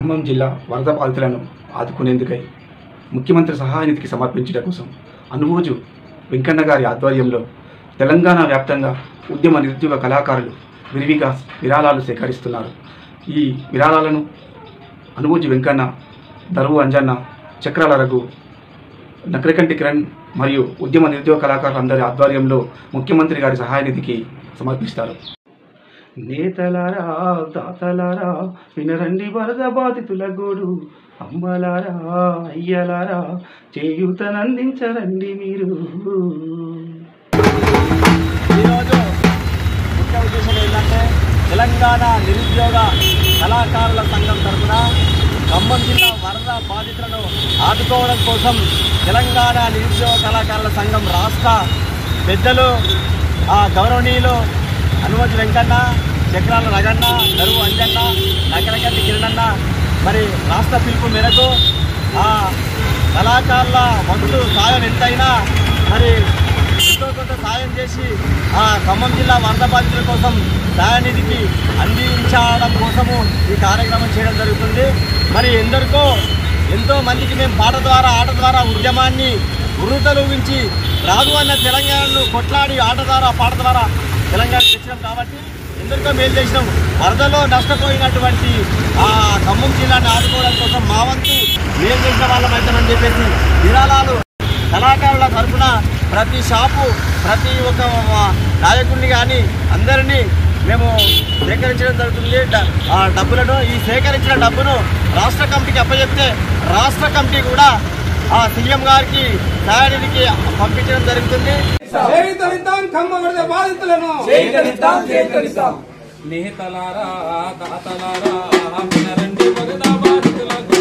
ఖమ్మం జిల్లా వరద బాధితులను ఆదుకునేందుకై ముఖ్యమంత్రి సహాయ నిధికి సమర్పించడం కోసం అనువోజు వెంకన్న గారి ఆధ్వర్యంలో తెలంగాణ వ్యాప్తంగా ఉద్యమ నిరుద్యోగ కళాకారులు విరివిగా విరాళాలు సేకరిస్తున్నారు. ఈ విరాళాలను అనువోజు వెంకన్న, దరువు అంజన్న, చక్రాల రఘు, నకరికంటి కిరణ్ మరియు ఉద్యమ నిరుద్యోగ కళాకారులందరి ఆధ్వర్యంలో ముఖ్యమంత్రి గారి సహాయ నిధికి సమర్పిస్తారు. నేతలారా, దాతలారా, వినరండి వరద బాధితుల గోడు, అమ్మలారా, అయ్యలారా, చేయూతనందించరండి మీరు. ఈరోజు ముఖ్య ఉద్దేశం ఏంటంటే తెలంగాణ నిరుద్యోగ కళాకారుల సంఘం తరఫున ఖమ్మం జిల్లా వరద బాధితులను ఆదుకోవడం కోసం తెలంగాణ నిరుద్యోగ కళాకారుల సంఘం రాష్ట్ర పెద్దలు గౌరవనీయులు అనువోజు వెంకన్న, చక్రాల రగన్న, దరువు అంజన్న, నకరకంటి కిరణన్న మరి రాష్ట్ర పిలుపు మేరకు కళాకారుల వంతు సాయం ఎంతైనా మరి ఎంతో కొంత సాయం చేసి ఖమ్మం జిల్లా వరద బాధితుల కోసం దయానిధికి అందించడం కోసము ఈ కార్యక్రమం చేయడం జరుగుతుంది. మరి ఎంతో మందికి మేము పాట ద్వారా, ఆట ద్వారా ఉద్యమాన్ని ఉర్రూతలూగించి రాదు అన్న తెలంగాణను కొట్లాడి ఆట ద్వారా, పాట ద్వారా తెలంగాణ తెచ్చినాం కాబట్టి ఎందరికో మేలు చేసినాం. వరదలో నష్టపోయినటువంటి ఖమ్మం జిల్లాని ఆదుకోవడం కోసం మా వంతు మేలు చేసిన వాళ్ళమైతామని చెప్పేసి విరాళాలు కళాకారుల తరఫున ప్రతి షాపు, ప్రతి ఒక్క నాయకుడిని కానీ అందరినీ మేము సేకరించడం జరుగుతుంది. డబ్బులను ఈ సేకరించిన డబ్బును రాష్ట్ర కమిటీకి అప్పచెప్తే రాష్ట్ర కమిటీ కూడా సీఎం గారికి సహాయానికి పంపించడం జరుగుతుంది. నేతలారా, దాతలారా, వినరండి వరద బాధితులకు,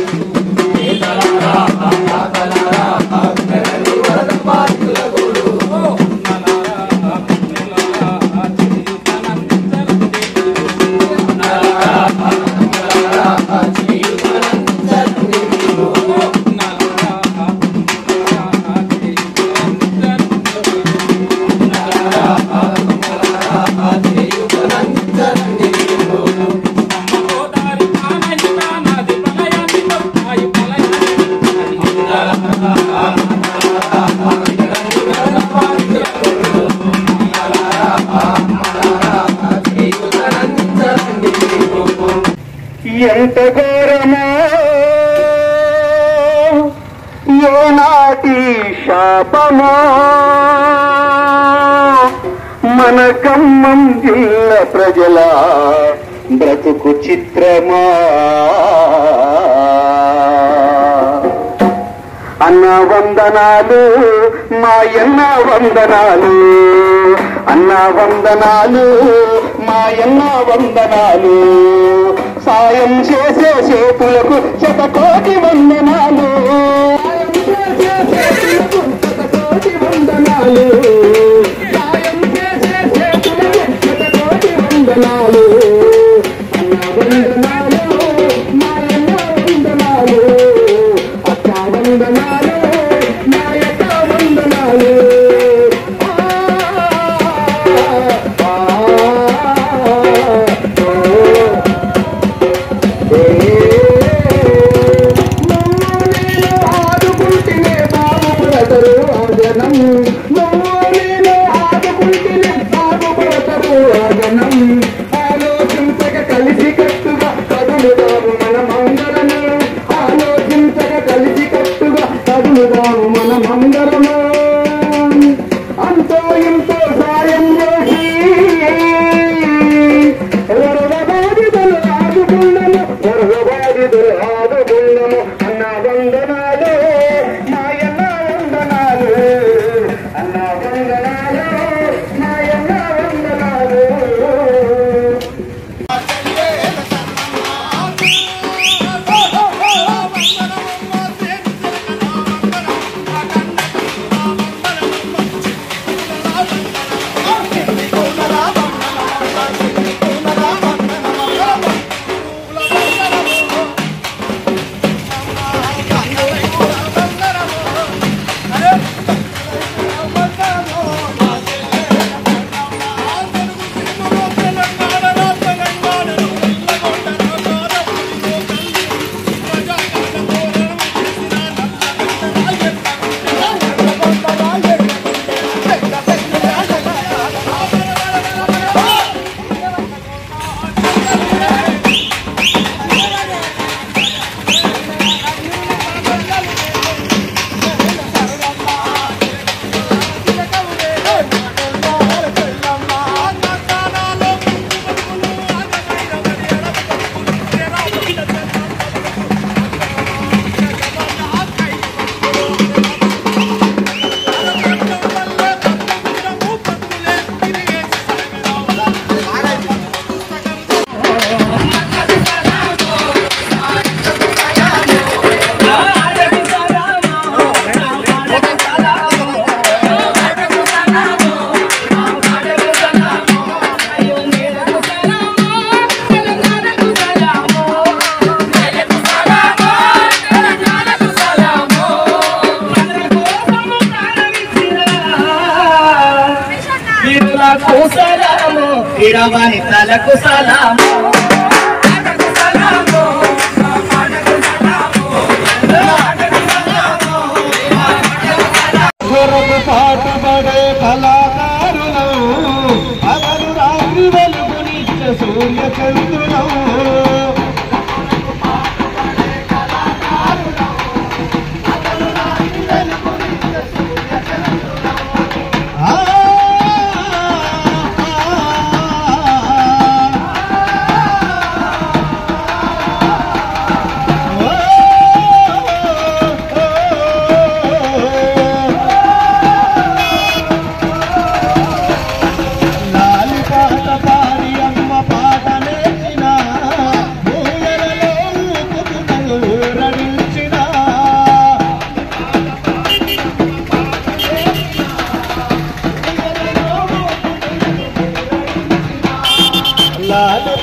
నేతలారా, దాతలారా, వినరండి వరద బాధితులకు, ఎంత ఘోరమో ఏనాటి శాపమో మన ఖమ్మం జిల్లా ప్రజల బ్రతుకు చిత్రమా. అన్న వందనాలు, మాయన్న వందనాలు, అన్న వందనాలు, మాయన్న వందనాలు, సాయం చేసే చేతులకు శతకోటి వందనాలు, శతకోటి వందనాలు, సాయం చేసే చేతులకు శతకోటి వందనాలు, అన్న వందనాలు, మాయన్న వందనాలు, అక్క వందనాలు, మాయక్క వందనాలు. ఆదుకుంటేనే బాబు బ్రదరు జనం వీరవనితలకు సలాము కొరకు పాటుపడే కళాకారులం పగలు రాత్రి వెలుగునిచ్చే సూర్యచంద్రులం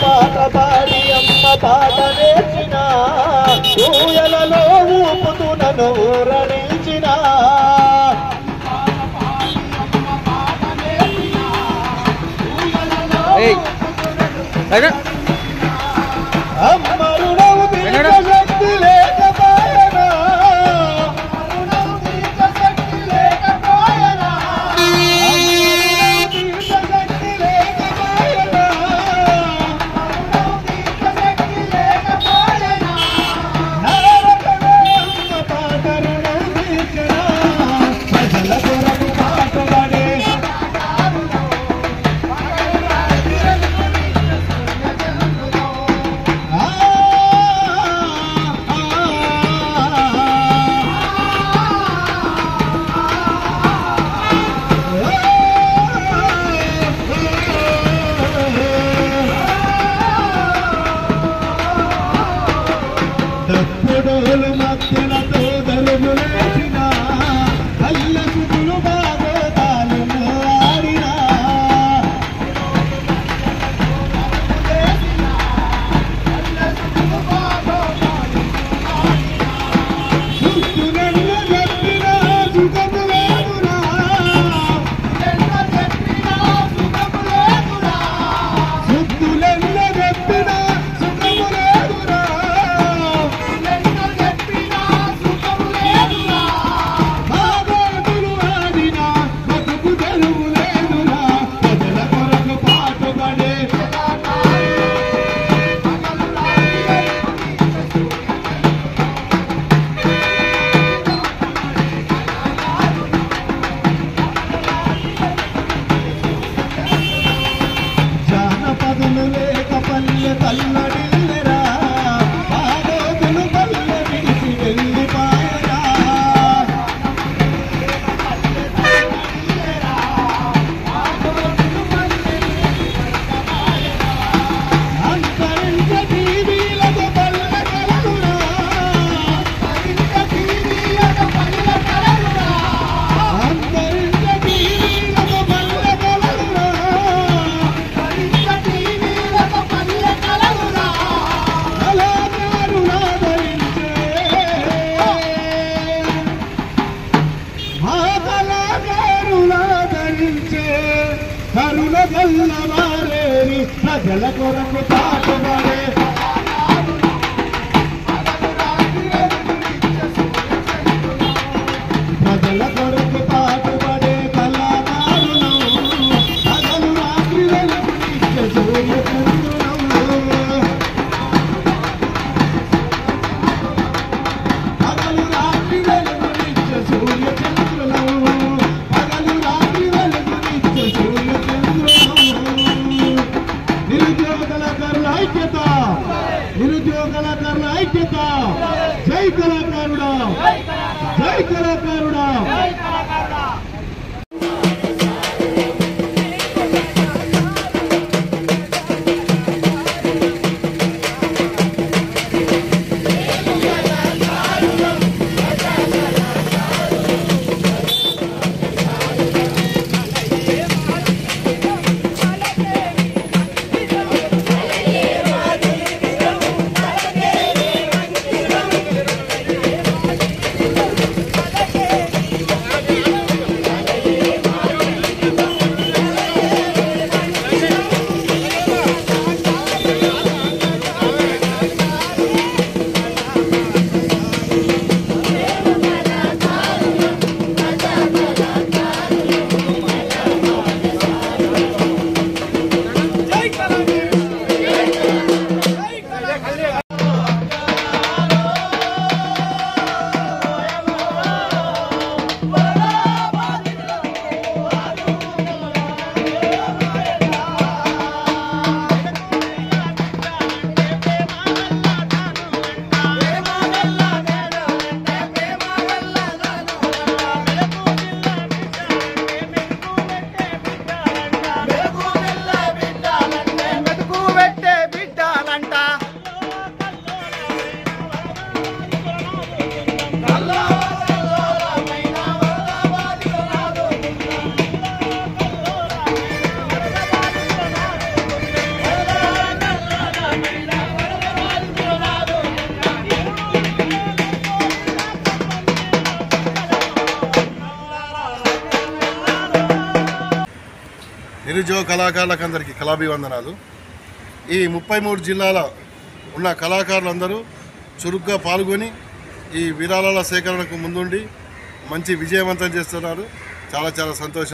పాట పాడి అమ్మ పాట నేర్చిన ఊయలలో ఊపుతూ నన్ను ఊరడించిన అమ్మ రుణము తీర్చ శక్తి లేకపోయనా తప్పుడోలు మధ్యలతో దలుగులేసిన కళ్ళ సుగులు బాగోతాలు ఆడినా సుత్తులెల్ల చెప్పిన సుఖము లేదురా సుత్తులెల్ల చెప్పిన సుఖము లేదురా జానపదులు లేక పల్లె తల్లడిల్లెరా పాదోతులు పల్లె విడిచి వెళ్ళిపాయరా అంతరించ టీవీలకు పల్లె కలరురా అంతరించ టీవీలకు పల్లె కలరురా కరుణ గల్లవారేని ప్రజల కొరకు పాటుపడే ప్రజల కొరకు పాటుపడే కళాకారులం పగలు రాత్రి వెలుగునిచ్చే సూర్యచంద్రులం పగలు రాత్రి వెలుగునిచ్చే సూర్యచంద్రులం పగలు రాత్రి వెలుగునిచ్చే సూర్యచంద్రులం నిరుద్యోగుల ఐక్యత నిరుద్యోగుల ఐక్యత జై కళాకారుడా జై కళాకారుడా నిరుద్యోగ కళాకారులకు అందరికీ కళాభివందనాలు. ఈ 33 జిల్లాల ఉన్న కళాకారులందరూ చురుగ్గా పాల్గొని ఈ విరాళాల సేకరణకు ముందుండి మంచి విజయవంతం చేస్తున్నారు. చాలా చాలా సంతోషం.